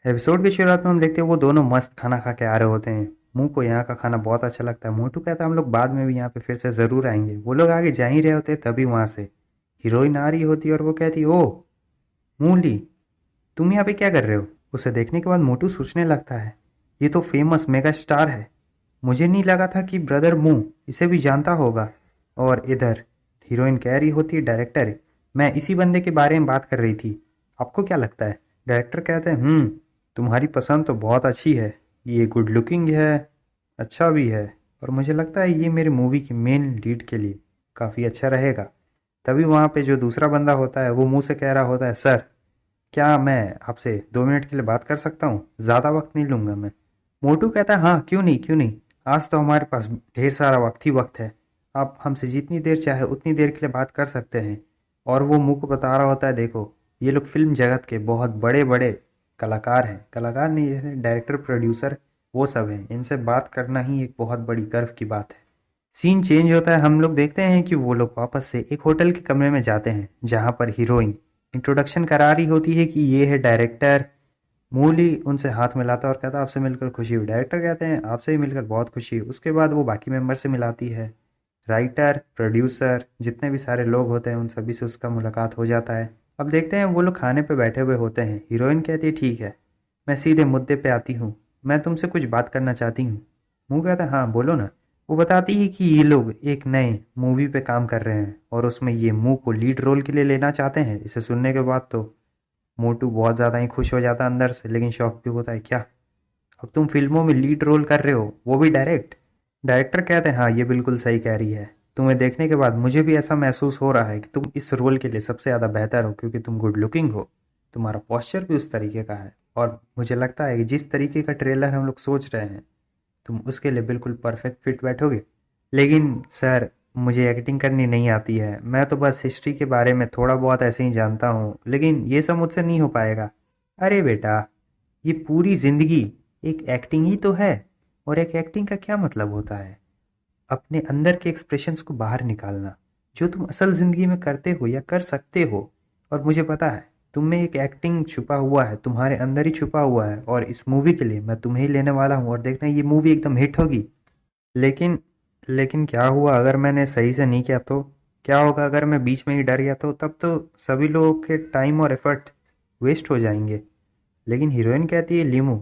Episode की शुरुआत में हम देखते हैं वो दोनों मस्त खाना खा के आ रहे होते हैं। मुंह को यहाँ का खाना बहुत अच्छा लगता है। मोटू कहता है हम लोग बाद में भी यहाँ पे फिर से ज़रूर आएंगे। वो लोग आगे जा ही रहे होते हैं तभी वहाँ से हीरोइन आ रही होती है और वो कहती है ओ मूली, तुम यहाँ पे क्या कर रहे हो। उसे देखने के बाद मोटू सोचने लगता है ये तो फेमस मेगा स्टार है। मुझे नहीं लगा था कि ब्रदर मुंह इसे भी जानता होगा। और इधर हीरोइन कह रही होती है डायरेक्टर मैं इसी बंदे के बारे में बात कर रही थी, आपको क्या लगता है। डायरेक्टर कहते हैं तुम्हारी पसंद तो बहुत अच्छी है, ये गुड लुकिंग है, अच्छा भी है, और मुझे लगता है ये मेरी मूवी की मेन लीड के लिए काफ़ी अच्छा रहेगा। तभी वहाँ पे जो दूसरा बंदा होता है वो मुंह से कह रहा होता है सर क्या मैं आपसे 2 मिनट के लिए बात कर सकता हूँ, ज़्यादा वक्त नहीं लूँगा मैं। मोटू कहता है हाँ क्यों नहीं क्यों नहीं, आज तो हमारे पास ढेर सारा वक्त ही वक्त है। आप हमसे जितनी देर चाहे उतनी देर के लिए बात कर सकते हैं। और वो मुंह को बता रहा होता है देखो ये लोग फिल्म जगत के बहुत बड़े बड़े कलाकार हैं, कलाकार नहीं है डायरेक्टर प्रोड्यूसर वो सब हैं, इनसे बात करना ही एक बहुत बड़ी गर्व की बात है। सीन चेंज होता है, हम लोग देखते हैं कि वो लोग वापस से एक होटल के कमरे में जाते हैं जहाँ पर हीरोइन इंट्रोडक्शन करा रही होती है कि ये है डायरेक्टर। मूली उनसे हाथ मिलाता है और कहता है आपसे मिलकर खुशी हुई। डायरेक्टर कहते हैं आपसे ही मिलकर बहुत खुशी हुई। उसके बाद वो बाकी मेंबर से मिलाती है, राइटर प्रोड्यूसर जितने भी सारे लोग होते हैं उन सभी से उसका मुलाकात हो जाता है। अब देखते हैं वो लोग खाने पे बैठे हुए होते हैं। हीरोइन कहती है ठीक है मैं सीधे मुद्दे पे आती हूँ, मैं तुमसे कुछ बात करना चाहती हूँ। मुँह कहता है हाँ बोलो ना। वो बताती है कि ये लोग एक नए मूवी पे काम कर रहे हैं और उसमें ये मुंह को लीड रोल के लिए लेना चाहते हैं। इसे सुनने के बाद तो मोटू बहुत ज़्यादा ही खुश हो जाता है अंदर से, लेकिन शौक भी होता है क्या अब तुम फिल्मों में लीड रोल कर रहे हो वो भी डायरेक्ट। डायरेक्टर कहते हैं हाँ ये बिल्कुल सही कह रही है, तुम्हें देखने के बाद मुझे भी ऐसा महसूस हो रहा है कि तुम इस रोल के लिए सबसे ज़्यादा बेहतर हो क्योंकि तुम गुड लुकिंग हो, तुम्हारा पॉस्चर भी उस तरीके का है और मुझे लगता है कि जिस तरीके का ट्रेलर हम लोग सोच रहे हैं तुम उसके लिए बिल्कुल परफेक्ट फिट बैठोगे। लेकिन सर मुझे एक्टिंग करनी नहीं आती है, मैं तो बस हिस्ट्री के बारे में थोड़ा बहुत ऐसे ही जानता हूँ, लेकिन ये सब मुझसे नहीं हो पाएगा। अरे बेटा ये पूरी ज़िंदगी एक एक्टिंग ही तो है। और एक एक्टिंग का क्या मतलब होता है, अपने अंदर के एक्सप्रेशंस को बाहर निकालना जो तुम असल ज़िंदगी में करते हो या कर सकते हो। और मुझे पता है तुम में एक एक्टिंग छुपा हुआ है, तुम्हारे अंदर ही छुपा हुआ है, और इस मूवी के लिए मैं तुम्हें ही लेने वाला हूँ और देखना ये मूवी एकदम हिट होगी। लेकिन लेकिन क्या हुआ अगर मैंने सही से नहीं किया तो, क्या होगा अगर मैं बीच में ही डर गया तो, तब तो सभी लोगों के टाइम और एफर्ट वेस्ट हो जाएंगे। लेकिन हीरोइन कहती है लीमू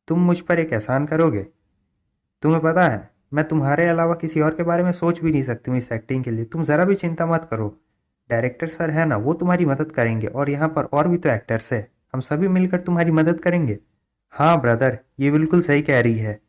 तुम मुझ पर एक एहसान करोगे, तुम्हें पता है मैं तुम्हारे अलावा किसी और के बारे में सोच भी नहीं सकती हूँ इस एक्टिंग के लिए, तुम ज़रा भी चिंता मत करो। डायरेक्टर सर है ना वो तुम्हारी मदद करेंगे और यहाँ पर और भी तो एक्टर्स है, हम सभी मिलकर तुम्हारी मदद करेंगे। हाँ ब्रदर ये बिल्कुल सही कह रही है,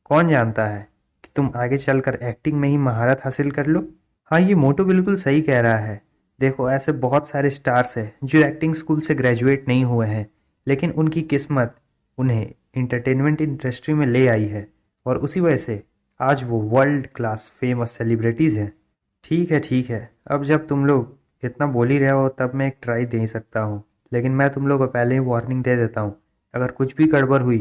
कौन जानता है कि तुम आगे चलकर एक्टिंग में ही महारत हासिल कर लो। हाँ ये मोटू बिल्कुल सही कह रहा है, देखो ऐसे बहुत सारे स्टार्स हैं जो एक्टिंग स्कूल से ग्रेजुएट नहीं हुए हैं, लेकिन उनकी किस्मत उन्हें इंटरटेनमेंट इंडस्ट्री में ले आई है और उसी वजह से आज वो वर्ल्ड क्लास फेमस सेलिब्रिटीज़ हैं। ठीक है, अब जब तुम लोग इतना बोल ही रहे हो तब मैं एक ट्राई दे ही सकता हूँ, लेकिन मैं तुम लोग को पहले ही वार्निंग दे देता हूँ अगर कुछ भी गड़बड़ हुई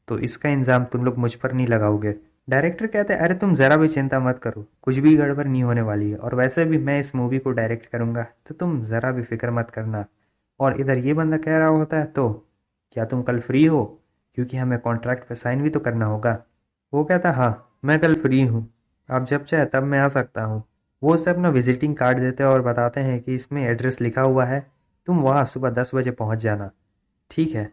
तो इसका इल्ज़ाम तुम लोग मुझ पर नहीं लगाओगे। डायरेक्टर कहते हैं अरे तुम ज़रा भी चिंता मत करो, कुछ भी गड़बड़ नहीं होने वाली है और वैसे भी मैं इस मूवी को डायरेक्ट करूँगा तो तुम ज़रा भी फिक्र मत करना। और इधर ये बंदा कह रहा होता है तो क्या तुम कल फ्री हो, क्योंकि हमें कॉन्ट्रैक्ट पे साइन भी तो करना होगा। वो कहता हाँ मैं कल फ्री हूँ, आप जब चाहे तब मैं आ सकता हूँ। वो उसे अपना विजिटिंग कार्ड देते हैं और बताते हैं कि इसमें एड्रेस लिखा हुआ है, तुम वहाँ सुबह 10 बजे पहुँच जाना। ठीक है,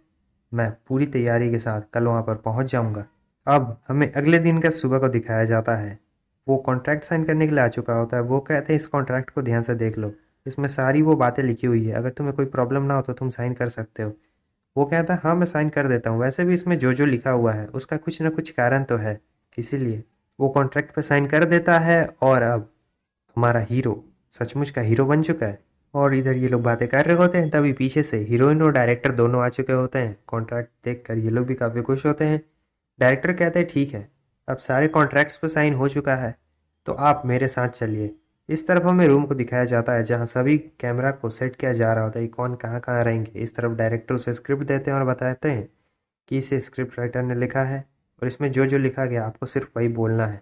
मैं पूरी तैयारी के साथ कल वहाँ पर पहुँच जाऊँगा। अब हमें अगले दिन का सुबह को दिखाया जाता है, वो कॉन्ट्रैक्ट साइन करने के लिए आ चुका होता है। वो कहते हैं इस कॉन्ट्रैक्ट को ध्यान से देख लो, इसमें सारी वो बातें लिखी हुई है, अगर तुम्हें कोई प्रॉब्लम ना हो तो तुम साइन कर सकते हो। वो कहता है हाँ मैं साइन कर देता हूँ, वैसे भी इसमें जो जो लिखा हुआ है उसका कुछ ना कुछ कारण तो है, इसीलिए वो कॉन्ट्रैक्ट पे साइन कर देता है। और अब हमारा हीरो सचमुच का हीरो बन चुका है। और इधर ये लोग बातें कर रहे होते हैं तभी पीछे से हीरोइन और डायरेक्टर दोनों आ चुके होते हैं। कॉन्ट्रैक्ट देखकर ये लोग भी काफ़ी खुश होते हैं। डायरेक्टर कहते हैं ठीक है अब सारे कॉन्ट्रैक्ट्स पे साइन हो चुका है तो आप मेरे साथ चलिए। इस तरफ हमें रूम को दिखाया जाता है जहाँ सभी कैमरा को सेट किया जा रहा होता है कि कौन कहाँ कहाँ रहेंगे। इस तरफ डायरेक्टर उसे स्क्रिप्ट देते हैं और बताते हैं कि इसे स्क्रिप्ट राइटर ने लिखा है और इसमें जो जो लिखा गया आपको सिर्फ वही बोलना है।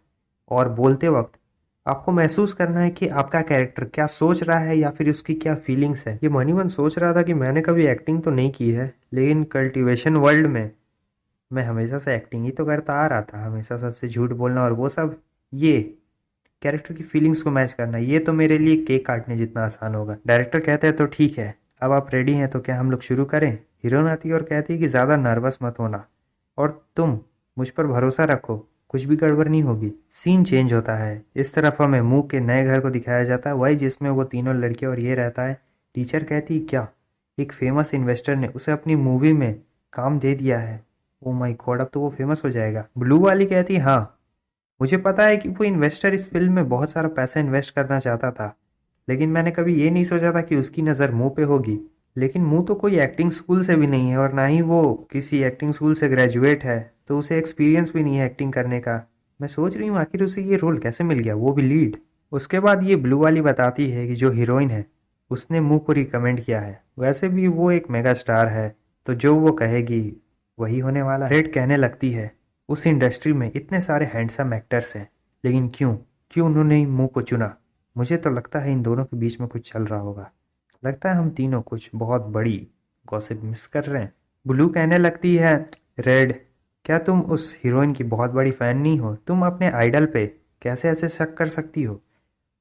और बोलते वक्त आपको महसूस करना है कि आपका कैरेक्टर क्या सोच रहा है या फिर उसकी क्या फीलिंग्स है। ये मनी मन सोच रहा था कि मैंने कभी एक्टिंग तो नहीं की है, लेकिन कल्टीवेशन वर्ल्ड में मैं हमेशा से एक्टिंग ही तो करता आ रहा था, हमेशा सबसे झूठ बोलना और वो सब। ये कैरेक्टर की फीलिंग्स को मैच करना, ये तो मेरे लिए केक काटने जितना आसान होगा। डायरेक्टर कहते हैं तो ठीक है, अब आप रेडी हैं तो क्या हम लोग शुरू करें। हीरोइन आती है और कहती है कि ज़्यादा नर्वस मत होना और तुम मुझ पर भरोसा रखो, कुछ भी गड़बड़ नहीं होगी। सीन चेंज होता है, इस तरफ हमें मुंह के नए घर को दिखाया जाता है, वही जिसमें वो तीनों लड़कियां और ये रहता है। टीचर कहती है क्या एक फेमस इन्वेस्टर ने उसे अपनी मूवी में काम दे दिया है, ओ माय गॉड अब तो वो फेमस हो जाएगा। ब्लू वाली कहती हाँ, मुझे पता है कि वो इन्वेस्टर इस फिल्म में बहुत सारा पैसा इन्वेस्ट करना चाहता था, लेकिन मैंने कभी ये नहीं सोचा था कि उसकी नज़र मुंह पे होगी। लेकिन मुंह तो कोई एक्टिंग स्कूल से भी नहीं है और ना ही वो किसी एक्टिंग स्कूल से ग्रेजुएट है, तो उसे एक्सपीरियंस भी नहीं है एक्टिंग करने का। मैं सोच रही हूँ आखिर उसे ये रोल कैसे मिल गया, वो भी लीड। उसके बाद ये ब्लू वाली बताती है कि जो हीरोइन है उसने मुंह को रिकमेंड किया है, वैसे भी वो एक मेगा स्टार है, तो जो वो कहेगी वही होने वाला है। रेड कहने लगती है उस इंडस्ट्री में इतने सारे हैंडसम एक्टर्स हैं, लेकिन क्यों क्यों उन्होंने ही मुंह को चुना। मुझे तो लगता है इन दोनों के बीच में कुछ चल रहा होगा, लगता है हम तीनों कुछ बहुत बड़ी गॉसिप मिस कर रहे हैं। ब्लू कहने लगती है रेड, क्या तुम उस हीरोइन की बहुत बड़ी फैन नहीं हो, तुम अपने आइडल पे कैसे ऐसे शक कर सकती हो।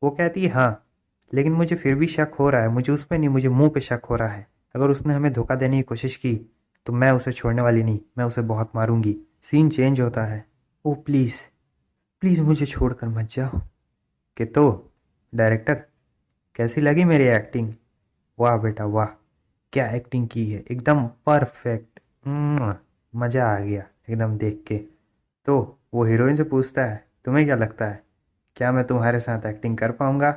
वो कहती है हाँ, लेकिन मुझे फिर भी शक हो रहा है, मुझे उस पर नहीं, मुझे मुंह पे शक हो रहा है। अगर उसने हमें धोखा देने की कोशिश की तो मैं उसे छोड़ने वाली नहीं, मैं उसे बहुत मारूंगी। सीन चेंज होता है, ओ प्लीज़ प्लीज़ मुझे छोड़कर मत जाओ। कि तो डायरेक्टर कैसी लगी मेरी एक्टिंग। वाह बेटा वाह, क्या एक्टिंग की है, एकदम परफेक्ट। मज़ा आ गया एकदम देख के। तो वो हीरोइन से पूछता है तुम्हें क्या लगता है, क्या मैं तुम्हारे साथ एक्टिंग कर पाऊंगा।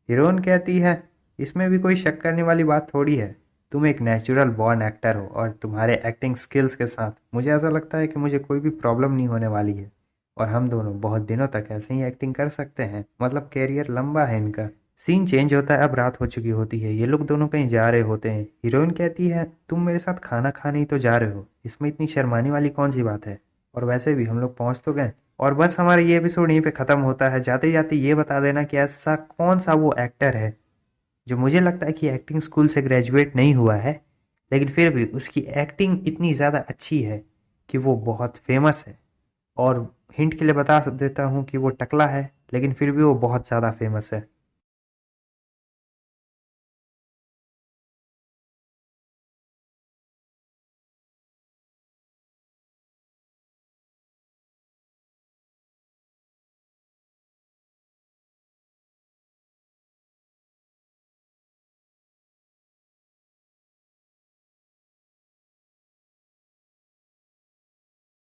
हीरोइन कहती है इसमें भी कोई शक करने वाली बात थोड़ी है, तुम एक नेचुरल बॉर्न एक्टर हो और तुम्हारे एक्टिंग स्किल्स के साथ मुझे ऐसा लगता है कि मुझे कोई भी प्रॉब्लम नहीं होने वाली है और हम दोनों बहुत दिनों तक ऐसे ही एक्टिंग कर सकते हैं, मतलब कैरियर लंबा है इनका। सीन चेंज होता है, अब रात हो चुकी होती है, ये लोग दोनों कहीं जा रहे होते हैं। हीरोइन कहती है तुम मेरे साथ खाना खाने ही तो जा रहे हो, इसमें इतनी शर्माने वाली कौन सी बात है, और वैसे भी हम लोग पहुंच तो गए। और बस हमारा ये एपिसोड यहीं पे ख़त्म होता है। जाते जाते ये बता देना कि ऐसा कौन सा वो एक्टर है जो मुझे लगता है कि एक्टिंग स्कूल से ग्रेजुएट नहीं हुआ है, लेकिन फिर भी उसकी एक्टिंग इतनी ज़्यादा अच्छी है कि वो बहुत फेमस है। और हिंट के लिए बता देता हूँ कि वो टकला है, लेकिन फिर भी वो बहुत ज़्यादा फेमस है।